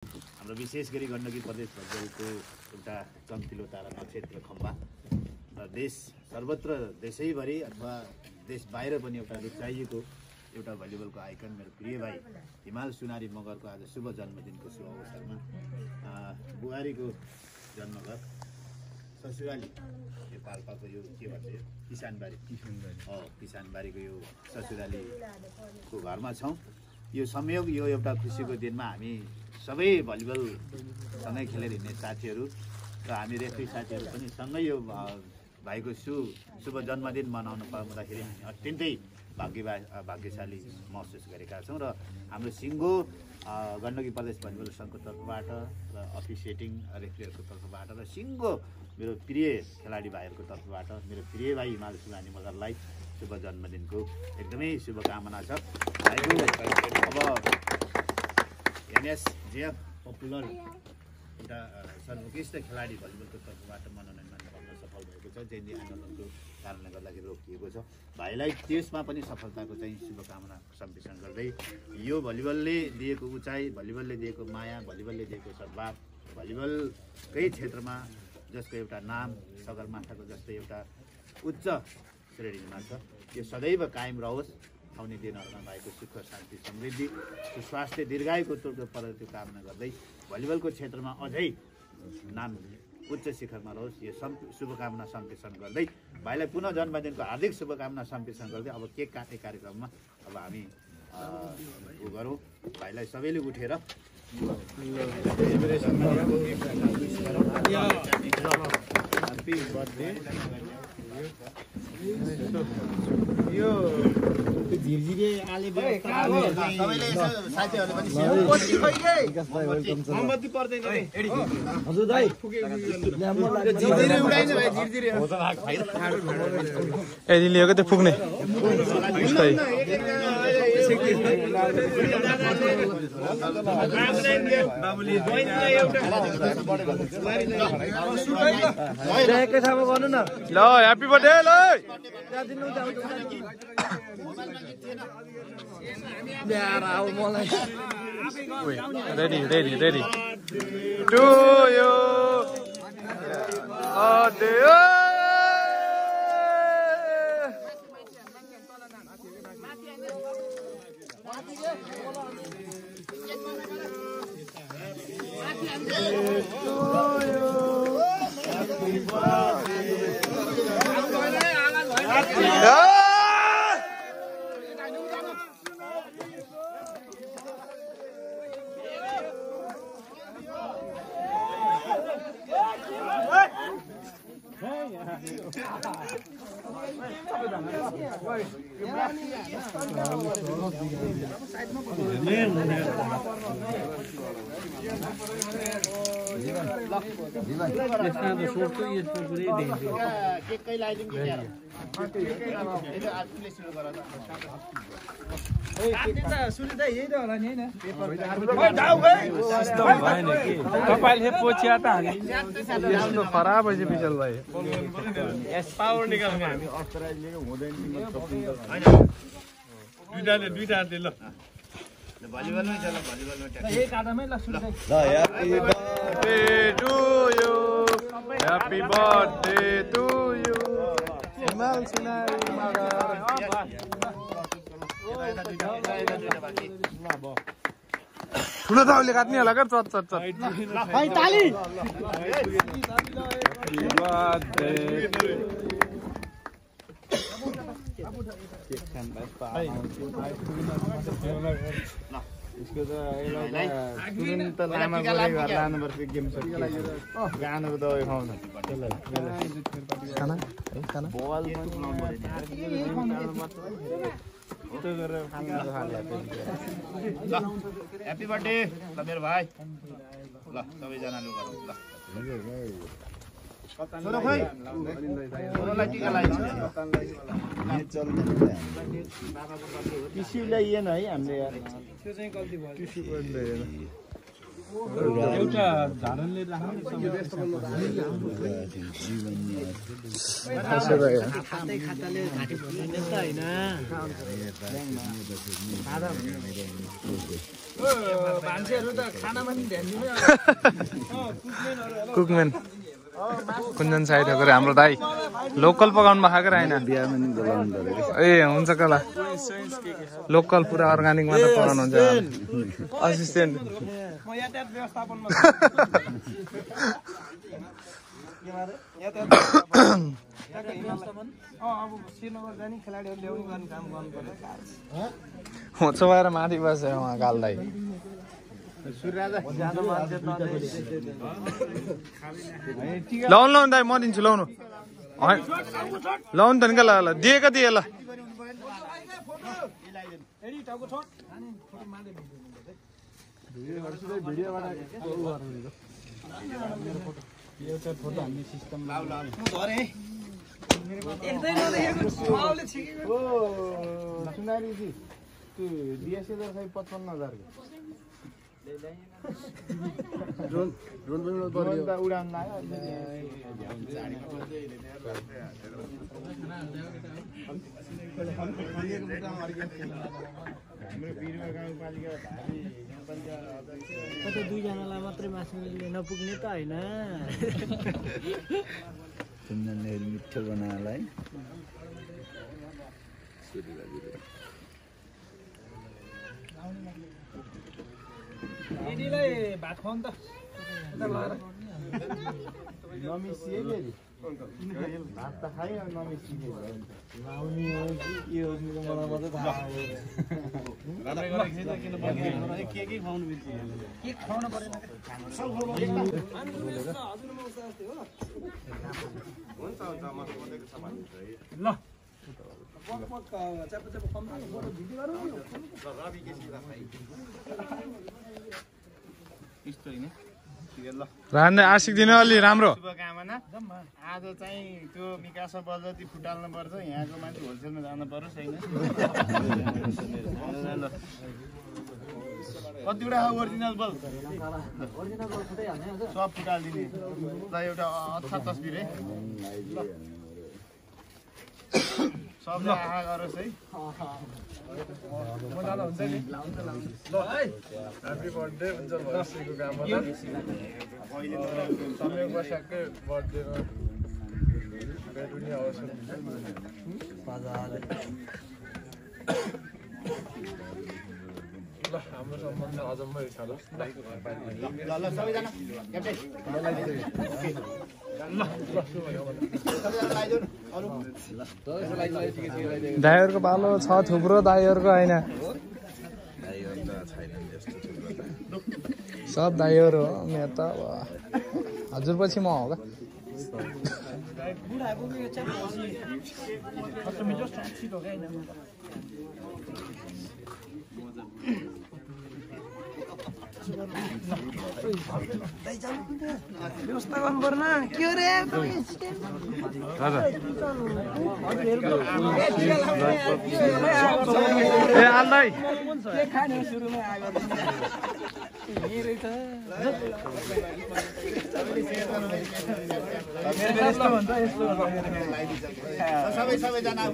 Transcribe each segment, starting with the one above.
हाम्रो विशेष गरी गण्डकी प्रदेश भञ्ज्याङको एउटा चम्किलो तारा नक्षत्र खम्बा र देश सर्वत्र देशैभरि अथवा देश बाहिर पनि एउटा रुचाइएको एउटा भलिबलको आइकन मेरो प्रिय भाइ हिमाल सुनारी मगरको आज शुभ जन्मदिनको शुभ अवसरमा बुहारीको जन्मघर ससुराली यो पाल्पाको यो के भन्छ यो किसानबारीको यो ससुरालीको घरमा छौँ। यो संयोग यो एउटा खुसीको दिनमा हामी सबै भलिबल सँगै खेलेर हिँड्ने साथीहरू र हामी रेफ्री साथीहरू पनि सँगै यो भाइको शुभ जन्मदिन मनाउन पाउँदाखेरि अत्यन्तै भाग्यशाली महसुस गरेका छौँ र हाम्रो सिङ्गो गण्डकी प्रदेश भलिबल सङ्घको तर्फबाट र अफिसिएटिङ रेफ्रीहरूको तर्फबाट र सिङ्गो मेरो प्रिय खेलाडी भाइहरूको तर्फबाट मेरो प्रिय भाइ हिमाल सुनानी मगरलाई शुभ जन्मदिनको एकदमै शुभकामना छ। भाइको अब एनएसजेएफ पपुलर एउटा सर्वोत्कृष्ट खेलाडी भलिबलको तर्फबाट मनोनयन गर्न सफल भएको छ। जयन्ती आन्दोलनको कारणले गर्दाखेरि रोकिएको छ। भाइलाई त्यसमा पनि सफलताको चाहिँ शुभकामना सम्प्रेषण गर्दै यो भलिबलले दिएको उचाइ, भलिबलले दिएको माया, भलिबलले दिएको सद्भाव, भलिबलकै क्षेत्रमा जसको एउटा नाम सगरमाथाको जस्तै एउटा उच्च श्रेणीमा छ, यो सदैव कायम रहोस्। आउने दिनहरूमा भएको सुख शान्ति समृद्धि स्वास्थ्य दीर्घायुको प्रगतिको कामना गर्दै भलिबलको क्षेत्रमा अझै नाम उच्च शिखरमा रहोस् यो शुभकामना सम्प्रेषण गर्दै भाइलाई पुनः जन्मदिनको हार्दिक शुभकामना सम्प्रेषण गर्दै अब केक काट्ने कार्यक्रममा अब हामी उ गरौँ। भाइलाई सबैले उठेर ह्याप्पी बर्थडे। यो झिरझिरे आले मोमबत्ती पर्दैन हजुर दाइ यदि लिएको त्यो पुग्ने एकै ठाउँमा गर्नु न ल ह्याप्पी बर्थडे ल रेडी टु यो तपाईँले पोछिया त यस्तो खराब भएछ विशाल भाइ पावर निकाल्नु हामी अस्ट्रेलियाको हुँदैन दुईटाले ल भलिबलमै छ ल भलिबलमा यही काटामै ल सुरु ह्याप्पी बर्थडे टु यु हिमाल सुनारी ठुलो ताउले काट्ने होला क्या चट यसको त तुरन्त लामा गरे घर लानुपर्छ गेम गानुको दबाई खुवाउनु ह्याप्पी बर्थडे ल मेरो भाइ ल सबैजनाले गरौँ ल टिस्यु ल्याइएन है हामीले यार त्यो चाहिँ गल्ती भयो एउटा झाडनले राख्नु खाताले घाँटी फुल्ने त होइन मान्छेहरू त खानामा नि ध्यान दिनु कुकम्यान कुञ्जन साई ठकुर हाम्रो दाई लोकल पकाउनु भएको र होइन ए हुन्छ कला लोकल पुरा अर्ग्यानिक मात्र पकाउनुहुन्छ असिस्टेन्ट म यातायात व्यवस्थापनमा अब श्रीनगर जाने खेलाडीहरू ल्याउने गर्ने काम गर्नु पर्छ होचो भएर माथि बस्छ उहाँ काल दाई लाउनु लाउनु दाई म दिन्छु लाउनु लाउनु त नि ल ल दिएका दिए ल कतै दुईजनालाई मात्रै मासु नपुग्ने त होइन मिठो बनाएलाई दिदीलाई भात खुवाउनु त भात त खायो नमिसिए के खुवाउनु के खुवाउनु पर्दैन ल रान्ने आशिक दिनु अलि राम्रो शुभकामना आज चाहिँ त्यो मिकास बजती फुटाल्नु पर्छ यहाँको मान्छे होलसेलमा जानु पर्छ छैन कतिवटा ओरिजिनल बल सब फुटालिदिने ल एउटा अच्छा तस्बिर है सबले आशा गरोस् है हुन्छ नि ह्याप्पी बर्थडे हुन्छ वर्षको कामना समय बसाकै बर्थडेमा भेट हुने अवसर ल हाम्रो सम्बन्ध अझम्मै छ ल ल सबैजना क्याप्टेन दाईहरूको पालो छ थुप्रो दाईहरूको होइन सब दाईहरू हो मेरो त हजुर पछि म हो व्यवस्था गर्नु पर्न के हो रे ए आल्दै सबैजना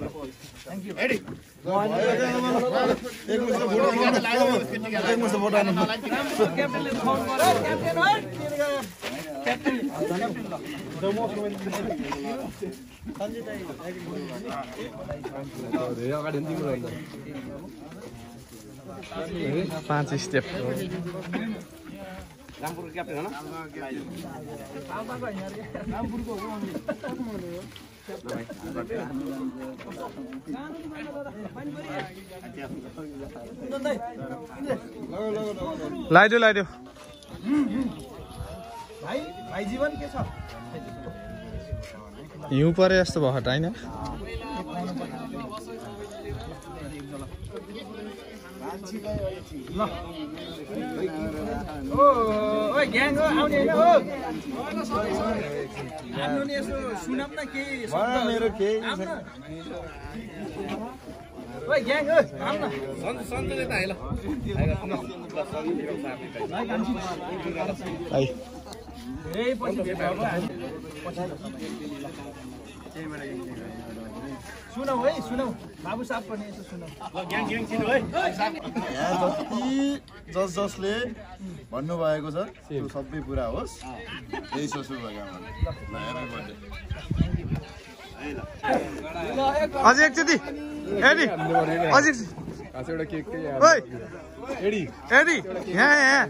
रेडी पाँच स्टेप रामपुरको क्याप्टेन हो लाइदियो लाइदियो भाइ जीवन के छ हिउँ परे जस्तो भयो त होइन ओ ग्याङ हो आउने हैन हो हाम्रो नि यसो सुनाम न केही मेरो केही ओइ ग्याङ ओइ आउन सन्चले त आइल धेरै पछि भेट भयो सुनौ है सुनौ बाबु साहब पनि यसो सुनौ यहाँ जति जसले भन्नुभएको छ त्यो सबै पुरा होस् त्यही ससुर भयो अझै एकचोटि एडी अझै एउटा केक ओइ एडी एडी यहाँ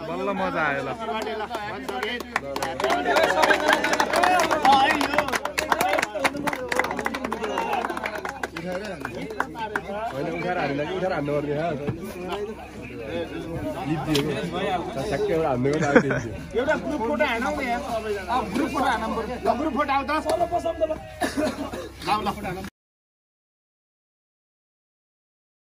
बल्ल मजा आयो ल उठाएर हान्नु लागि उठाएर हान्नु पर्ने ठ्याक्कै एउटा हान्नुको लागि एउटा ग्रुप फोटो हानौ न यहाँ ग्रुप फोटो हानौ ग्रुप फोटो आउँदा